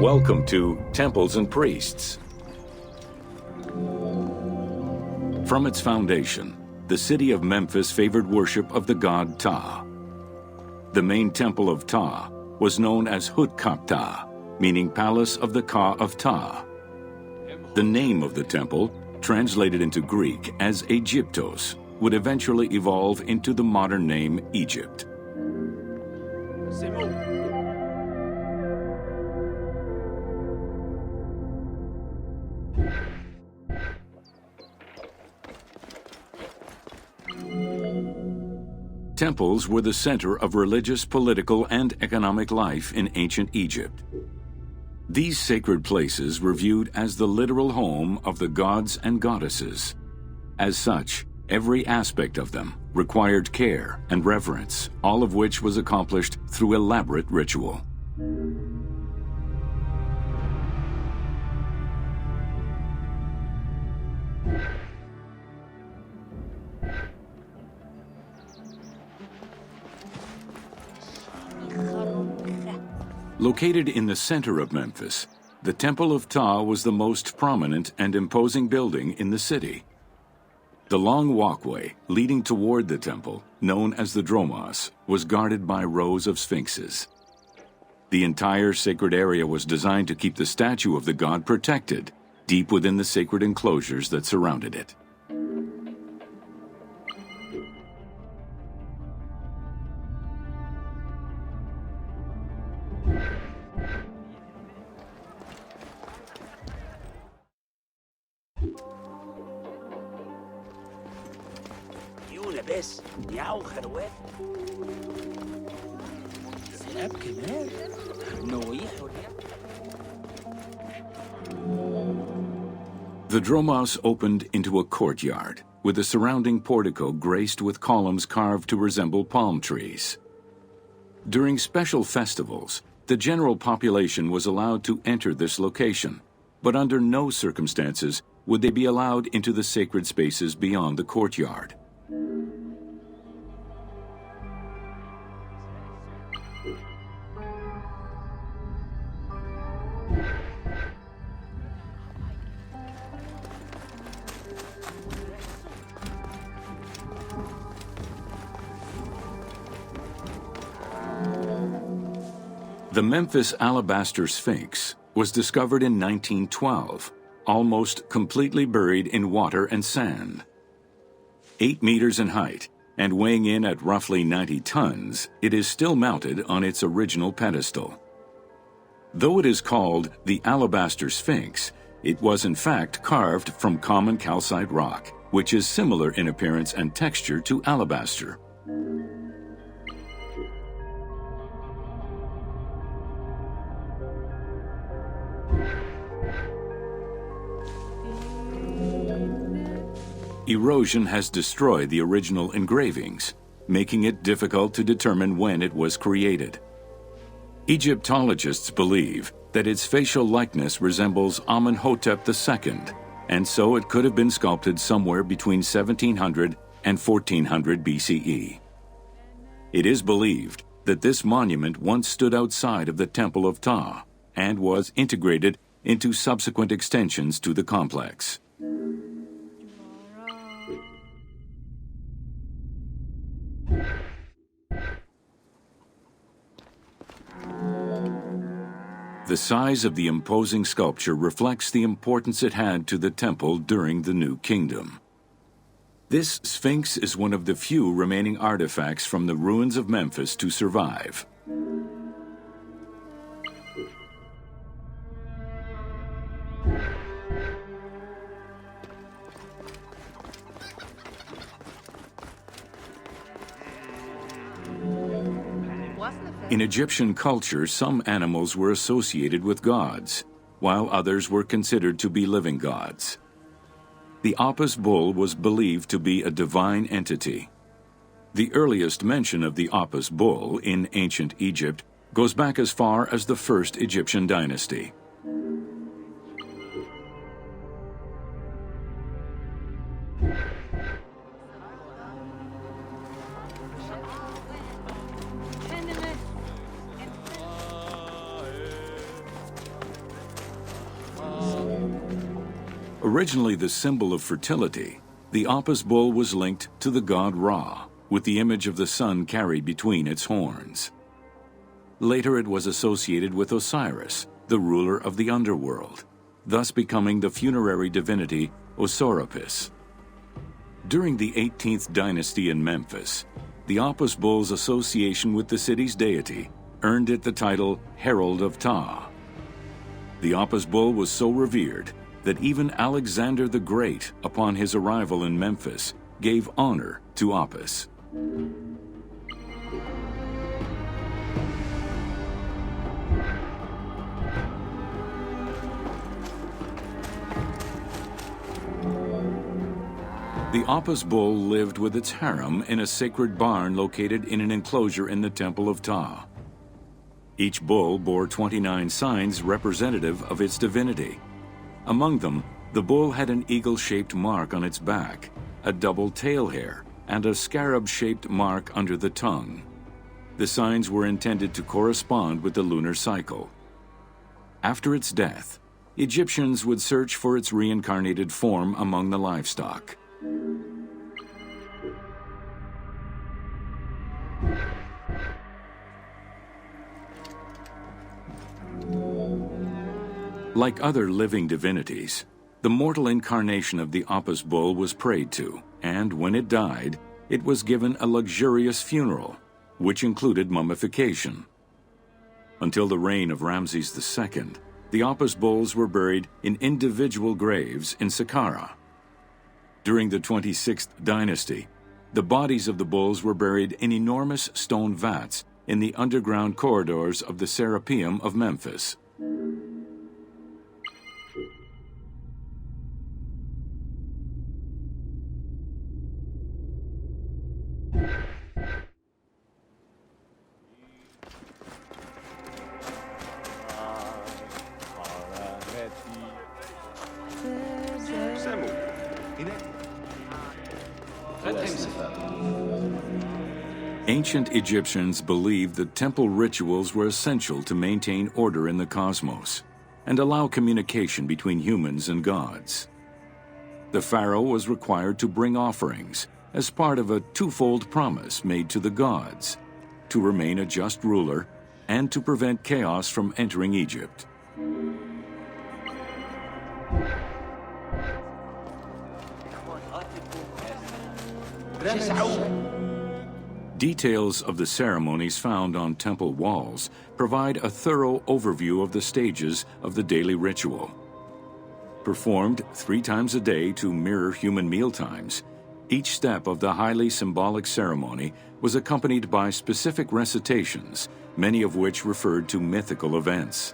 Welcome to Temples and Priests. From its foundation, the city of Memphis favored worship of the god Ptah. The main temple of Ptah was known as Hutkaptah, meaning Palace of the Ka of Ptah. The name of the temple, translated into Greek as Aegyptos, would eventually evolve into the modern name Egypt. Temples were the center of religious, political, and economic life in ancient Egypt. These sacred places were viewed as the literal home of the gods and goddesses. As such, every aspect of them required care and reverence, all of which was accomplished through elaborate ritual. Located in the center of Memphis, the Temple of Ptah was the most prominent and imposing building in the city. The long walkway leading toward the temple, known as the Dromos, was guarded by rows of sphinxes. The entire sacred area was designed to keep the statue of the god protected, deep within the sacred enclosures that surrounded it. The Dromos opened into a courtyard, with the surrounding portico graced with columns carved to resemble palm trees. During special festivals, the general population was allowed to enter this location, but under no circumstances would they be allowed into the sacred spaces beyond the courtyard. The Memphis Alabaster Sphinx was discovered in 1912, almost completely buried in water and sand. 8 meters in height and weighing in at roughly 90 tons, it is still mounted on its original pedestal. Though it is called the Alabaster Sphinx, it was in fact carved from common calcite rock, which is similar in appearance and texture to alabaster. Erosion has destroyed the original engravings, making it difficult to determine when it was created. Egyptologists believe that its facial likeness resembles Amenhotep II, and so it could have been sculpted somewhere between 1700 and 1400 BCE. It is believed that this monument once stood outside of the Temple of Ptah and was integrated into subsequent extensions to the complex. The size of the imposing sculpture reflects the importance it had to the temple during the New Kingdom. This Sphinx is one of the few remaining artifacts from the ruins of Memphis to survive. In Egyptian culture, some animals were associated with gods, while others were considered to be living gods. The Apis bull was believed to be a divine entity. The earliest mention of the Apis bull in ancient Egypt goes back as far as the first Egyptian dynasty. Originally the symbol of fertility, the Apis bull was linked to the god Ra, with the image of the sun carried between its horns. Later it was associated with Osiris, the ruler of the underworld, thus becoming the funerary divinity Osiris. During the 18th dynasty in Memphis, the Apis bull's association with the city's deity earned it the title Herald of Ptah. The Apis bull was so revered that even Alexander the Great, upon his arrival in Memphis, gave honor to Apis. The Apis bull lived with its harem in a sacred barn located in an enclosure in the Temple of Ptah. Each bull bore 29 signs representative of its divinity. Among them, the bull had an eagle-shaped mark on its back, a double tail hair, and a scarab-shaped mark under the tongue. The signs were intended to correspond with the lunar cycle. After its death, Egyptians would search for its reincarnated form among the livestock. Like other living divinities, the mortal incarnation of the Apis bull was prayed to, and when it died, it was given a luxurious funeral, which included mummification. Until the reign of Ramses II, the Apis bulls were buried in individual graves in Saqqara. During the 26th dynasty, the bodies of the bulls were buried in enormous stone vats in the underground corridors of the Serapeum of Memphis. Ancient Egyptians believed that temple rituals were essential to maintain order in the cosmos and allow communication between humans and gods. The pharaoh was required to bring offerings as part of a twofold promise made to the gods, to remain a just ruler and to prevent chaos from entering Egypt. Details of the ceremonies found on temple walls provide a thorough overview of the stages of the daily ritual. Performed 3 times a day to mirror human mealtimes, each step of the highly symbolic ceremony was accompanied by specific recitations, many of which referred to mythical events.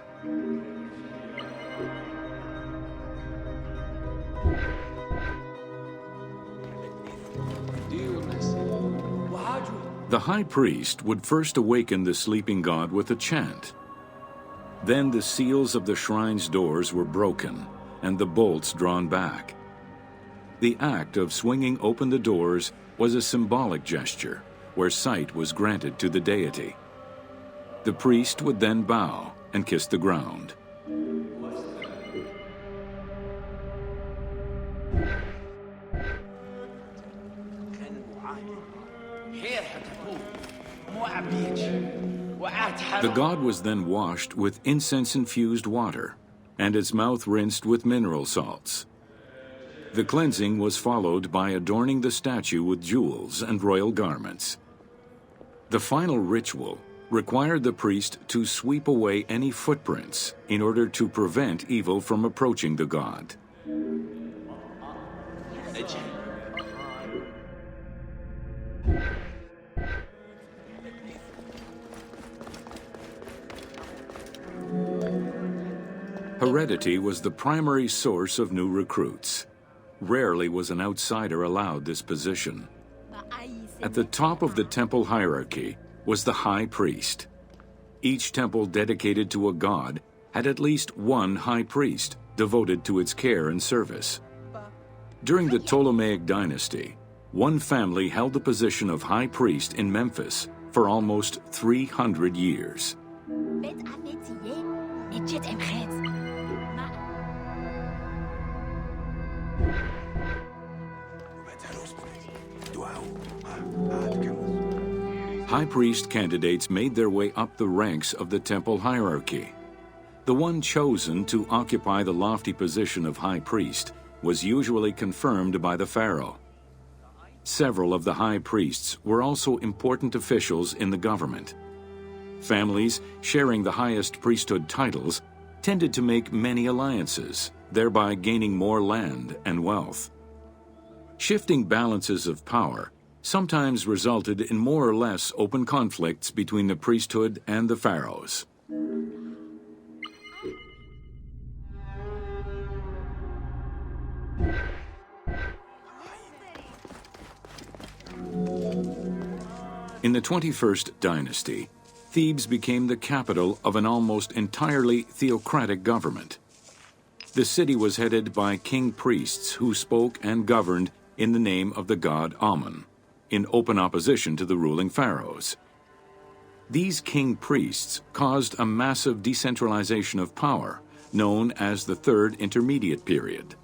The high priest would first awaken the sleeping god with a chant. Then the seals of the shrine's doors were broken and the bolts drawn back. The act of swinging open the doors was a symbolic gesture where sight was granted to the deity. The priest would then bow and kiss the ground. The god was then washed with incense-infused water, and its mouth rinsed with mineral salts. The cleansing was followed by adorning the statue with jewels and royal garments. The final ritual required the priest to sweep away any footprints in order to prevent evil from approaching the god. Heredity was the primary source of new recruits. Rarely was an outsider allowed this position. At the top of the temple hierarchy was the high priest. Each temple dedicated to a god had at least one high priest devoted to its care and service. During the Ptolemaic dynasty, one family held the position of high priest in Memphis for almost 300 years. High priest candidates made their way up the ranks of the temple hierarchy. The one chosen to occupy the lofty position of high priest was usually confirmed by the pharaoh. Several of the high priests were also important officials in the government. Families sharing the highest priesthood titles tended to make many alliances, thereby gaining more land and wealth. Shifting balances of power sometimes resulted in more or less open conflicts between the priesthood and the pharaohs. In the 21st dynasty, Thebes became the capital of an almost entirely theocratic government. The city was headed by king priests who spoke and governed in the name of the god Amun, in open opposition to the ruling pharaohs. These king priests caused a massive decentralization of power, known as the Third Intermediate Period.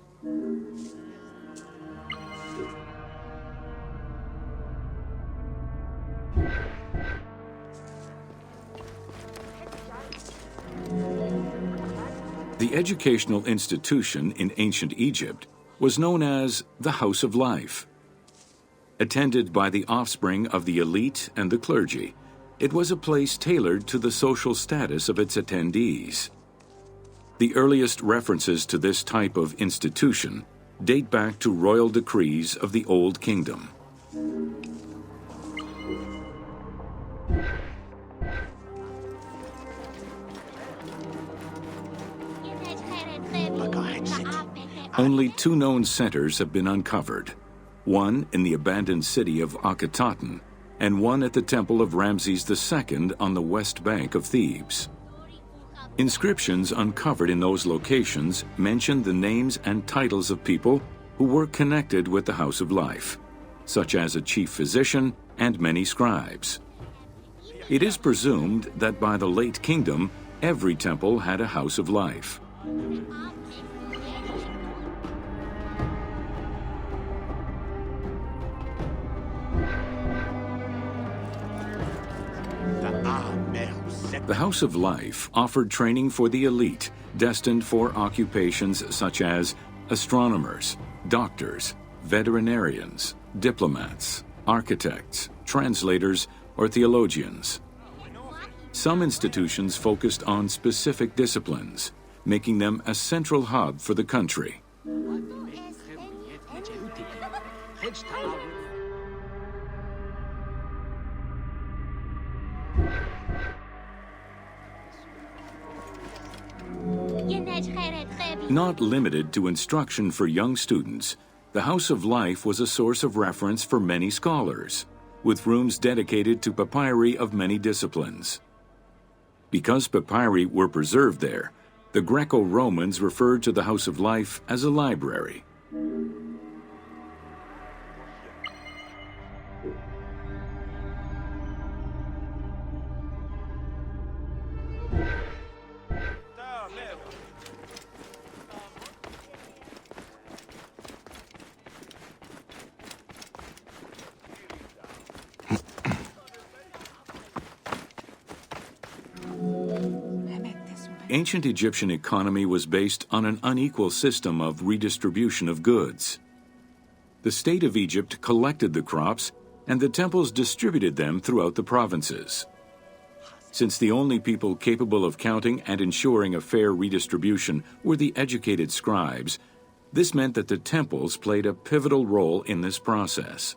The educational institution in ancient Egypt was known as the House of Life. Attended by the offspring of the elite and the clergy, it was a place tailored to the social status of its attendees. The earliest references to this type of institution date back to royal decrees of the Old Kingdom. Only two known centers have been uncovered, one in the abandoned city of Akhetaten and one at the temple of Ramses II on the west bank of Thebes. Inscriptions uncovered in those locations mention the names and titles of people who were connected with the House of Life, such as a chief physician and many scribes. It is presumed that by the late kingdom, every temple had a House of Life. The House of Life offered training for the elite, destined for occupations such as astronomers, doctors, veterinarians, diplomats, architects, translators, or theologians. Some institutions focused on specific disciplines, making them a central hub for the country. Not limited to instruction for young students, the House of Life was a source of reference for many scholars, with rooms dedicated to papyri of many disciplines. Because papyri were preserved there, the Greco-Romans referred to the House of Life as a library. Ancient Egyptian economy was based on an unequal system of redistribution of goods. The state of Egypt collected the crops, and the temples distributed them throughout the provinces. Since the only people capable of counting and ensuring a fair redistribution were the educated scribes, this meant that the temples played a pivotal role in this process.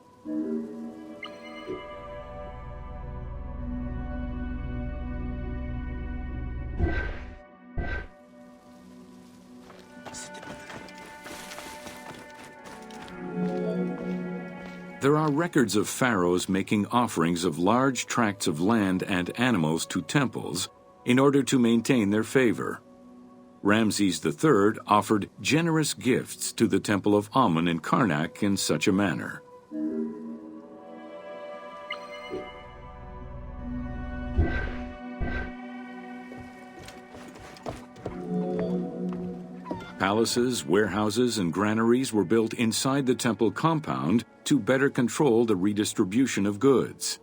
There are records of pharaohs making offerings of large tracts of land and animals to temples in order to maintain their favor. Ramses III offered generous gifts to the temple of Amun in Karnak in such a manner. Palaces, warehouses, and granaries were built inside the temple compound to better control the redistribution of goods.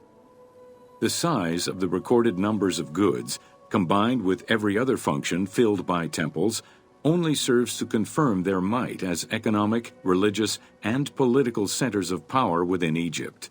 The size of the recorded numbers of goods, combined with every other function filled by temples, only serves to confirm their might as economic, religious, and political centers of power within Egypt.